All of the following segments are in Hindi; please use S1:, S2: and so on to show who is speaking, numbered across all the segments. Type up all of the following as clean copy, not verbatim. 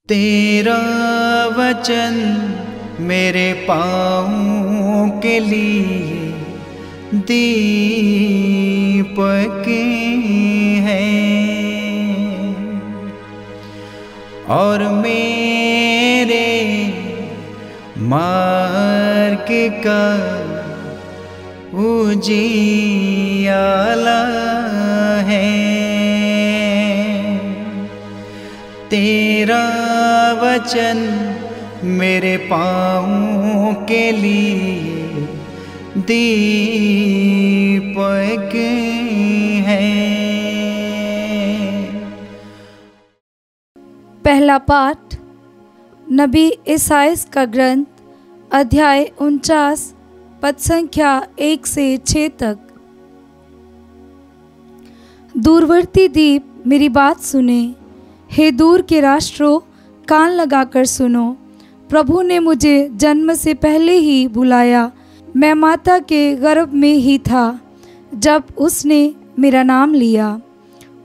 S1: तेरा वचन मेरे पाँव के लिए दीपक है और मेरे मार्ग का उजियाला है। तेरा वचन मेरे पाँव के लिए दीपक है।
S2: पहला पाठ नबी ईसाइयाह का ग्रंथ अध्याय 49 पद संख्या 1 से 6 तक। दूरवर्ती द्वीप मेरी बात सुने, हे दूर के राष्ट्रों कान लगाकर सुनो। प्रभु ने मुझे जन्म से पहले ही बुलाया, मैं माता के गर्भ में ही था जब उसने मेरा नाम लिया।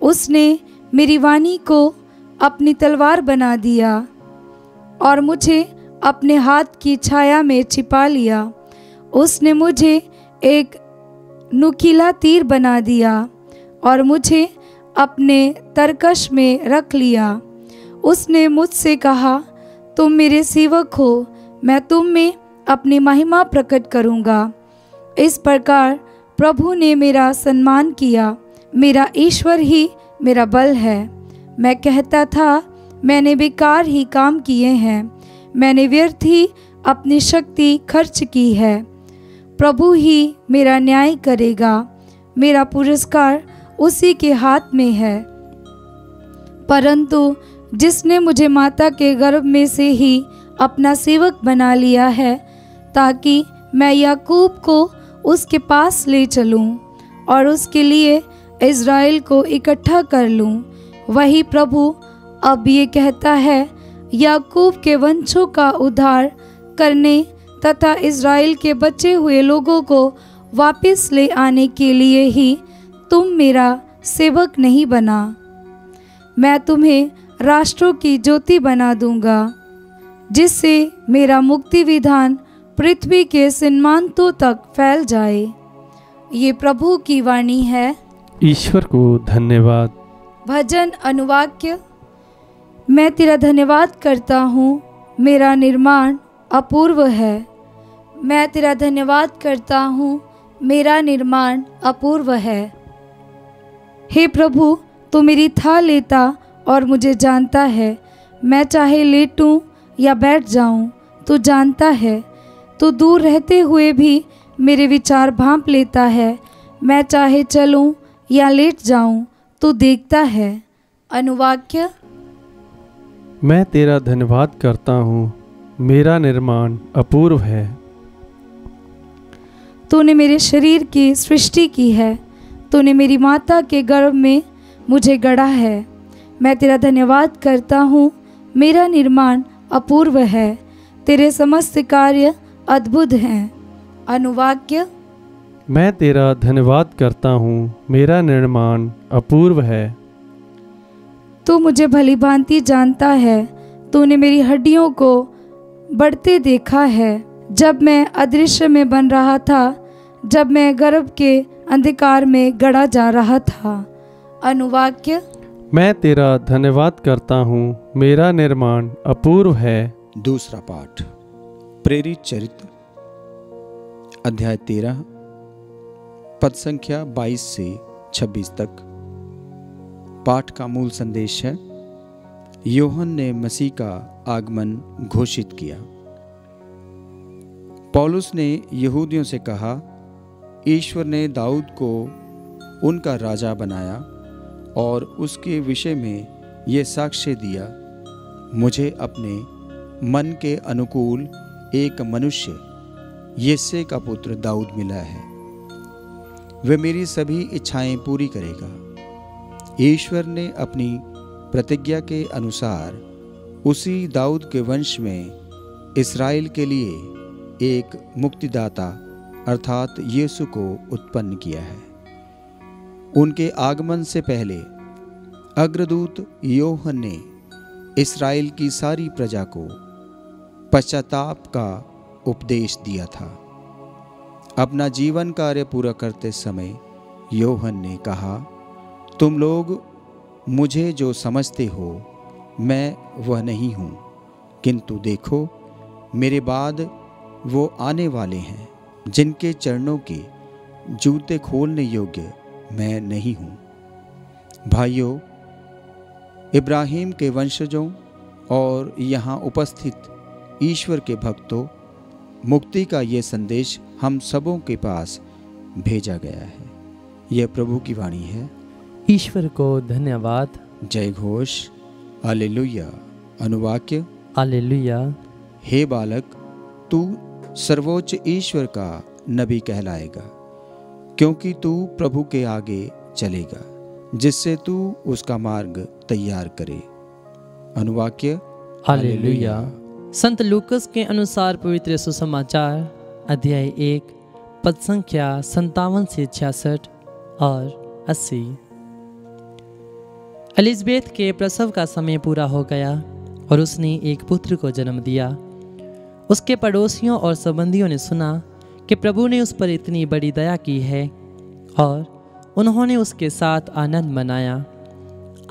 S2: उसने मेरी वाणी को अपनी तलवार बना दिया और मुझे अपने हाथ की छाया में छिपा लिया। उसने मुझे एक नुकीला तीर बना दिया और मुझे अपने तरकश में रख लिया। उसने मुझसे कहा, तुम मेरे सेवक हो, मैं तुम में अपनी महिमा प्रकट करूँगा। इस प्रकार प्रभु ने मेरा सम्मान किया, मेरा ईश्वर ही मेरा बल है। मैं कहता था, मैंने बेकार ही काम किए हैं, मैंने व्यर्थ ही अपनी शक्ति खर्च की है। प्रभु ही मेरा न्याय करेगा, मेरा पुरस्कार उसी के हाथ में है। परंतु जिसने मुझे माता के गर्भ में से ही अपना सेवक बना लिया है, ताकि मैं याकूब को उसके पास ले चलूं और उसके लिए इज़राइल को इकट्ठा कर लूं, वही प्रभु अब ये कहता है, याकूब के वंशों का उद्धार करने तथा इज़राइल के बचे हुए लोगों को वापस ले आने के लिए ही तुम मेरा सेवक नहीं बना। मैं तुम्हें राष्ट्रों की ज्योति बना दूंगा, जिससे मेरा मुक्ति विधान पृथ्वी के सीमांतों तक फैल जाए। ये प्रभु की वाणी है।
S3: ईश्वर को धन्यवाद।
S2: भजन अनुवाक्य। मैं तेरा धन्यवाद करता हूँ, मेरा निर्माण अपूर्व है। मैं तेरा धन्यवाद करता हूँ, मेरा निर्माण अपूर्व है। हे प्रभु, तू मेरी था लेता और मुझे जानता है। मैं चाहे लेटूं या बैठ जाऊं, तू जानता है। तू दूर रहते हुए भी मेरे विचार भांप लेता है। मैं चाहे चलूं या लेट जाऊं, तू देखता है। अनुवाक्य।
S3: मैं तेरा धन्यवाद करता हूँ, मेरा निर्माण अपूर्व है।
S2: तूने मेरे शरीर की सृष्टि की है, तूने मेरी माता के गर्भ में मुझे गढ़ा है। मैं तेरा धन्यवाद करता हूँ, मेरा निर्माण अपूर्व है। तेरे समस्त कार्य अद्भुत हैं। अनुवाक्य।
S3: मैं तेरा धन्यवाद करता हूँ, मेरा निर्माण अपूर्व है।
S2: तू मुझे भली भांति जानता है, तूने मेरी हड्डियों को बढ़ते देखा है। जब मैं अदृश्य में बन रहा था, जब मैं गर्भ के अंधकार में गढ़ा जा रहा था। अनुवाक्य।
S3: मैं तेरा धन्यवाद करता हूँ, मेरा निर्माण अपूर्व है।
S1: दूसरा पाठ प्रेरित चरित्र अध्याय 13 पद संख्या 22 से 26 तक। पाठ का मूल संदेश है, यूहन्ना ने मसीह का आगमन घोषित किया। पौलुस ने यहूदियों से कहा, ईश्वर ने दाऊद को उनका राजा बनाया और उसके विषय में ये साक्ष्य दिया, मुझे अपने मन के अनुकूल एक मनुष्य यिशै का पुत्र दाऊद मिला है। वह मेरी सभी इच्छाएं पूरी करेगा। ईश्वर ने अपनी प्रतिज्ञा के अनुसार उसी दाऊद के वंश में इस्राएल के लिए एक मुक्तिदाता अर्थात यीशु को उत्पन्न किया है। उनके आगमन से पहले अग्रदूत यूहन्ना ने इस्राएल की सारी प्रजा को पश्चाताप का उपदेश दिया था। अपना जीवन कार्य पूरा करते समय यूहन्ना ने कहा, तुम लोग मुझे जो समझते हो मैं वह नहीं हूँ, किंतु देखो मेरे बाद वो आने वाले हैं जिनके चरणों के जूते खोलने योग्य मैं नहीं हूँ। भाइयों, इब्राहिम के वंशजों और यहाँ उपस्थित ईश्वर के भक्तों, मुक्ति का ये संदेश हम सबों के पास भेजा गया है। यह प्रभु की वाणी है।
S4: ईश्वर को धन्यवाद।
S1: जय घोष। हालेलुया। अनुवाक्य।
S4: हालेलुया।
S1: हे बालक, तू सर्वोच्च ईश्वर का नबी कहलाएगा, क्योंकि तू प्रभु के आगे चलेगा, जिससे तू उसका मार्ग तैयार करे। अनुवाक्य।
S4: हालेलुया। संत लूकस के अनुसार पवित्र सुसमाचार अध्याय 1 पद संख्या 57 से 66 और 80। एलिज़ाबेथ के प्रसव का समय पूरा हो गया और उसने एक पुत्र को जन्म दिया। उसके पड़ोसियों और संबंधियों ने सुना कि प्रभु ने उस पर इतनी बड़ी दया की है और उन्होंने उसके साथ आनंद मनाया।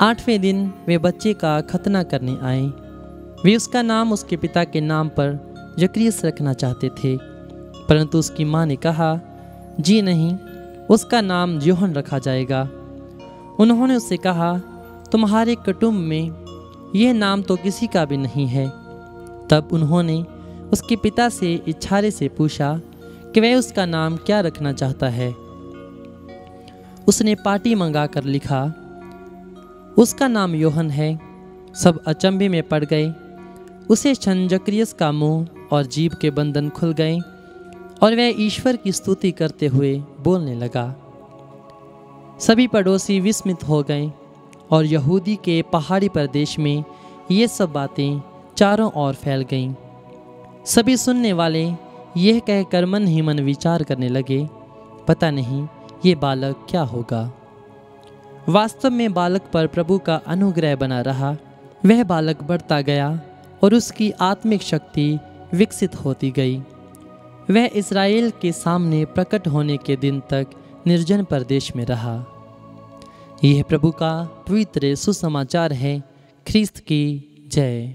S4: 8वें दिन वे बच्चे का खतना करने आए। वे उसका नाम उसके पिता के नाम पर जकरियस रखना चाहते थे, परंतु उसकी माँ ने कहा, जी नहीं, उसका नाम यूहन्ना रखा जाएगा। उन्होंने उससे कहा, तुम्हारे कुटुंब में यह नाम तो किसी का भी नहीं है। तब उन्होंने उसके पिता से इशारे से पूछा कि वह उसका नाम क्या रखना चाहता है। उसने पाटी मंगाकर लिखा, उसका नाम यूहन्ना है। सब अचंभे में पड़ गए। उसे क्षण जकरियस का मुंह और जीभ के बंधन खुल गए और वह ईश्वर की स्तुति करते हुए बोलने लगा। सभी पड़ोसी विस्मित हो गए और यहूदी के पहाड़ी प्रदेश में ये सब बातें चारों ओर फैल गईं। सभी सुनने वाले यह कहकर मन ही मन विचार करने लगे, पता नहीं ये बालक क्या होगा। वास्तव में बालक पर प्रभु का अनुग्रह बना रहा। वह बालक बढ़ता गया और उसकी आत्मिक शक्ति विकसित होती गई। वह इस्राएल के सामने प्रकट होने के दिन तक निर्जन प्रदेश में रहा। यह प्रभु का पवित्र सुसमाचार है। ख्रीस्त की जय।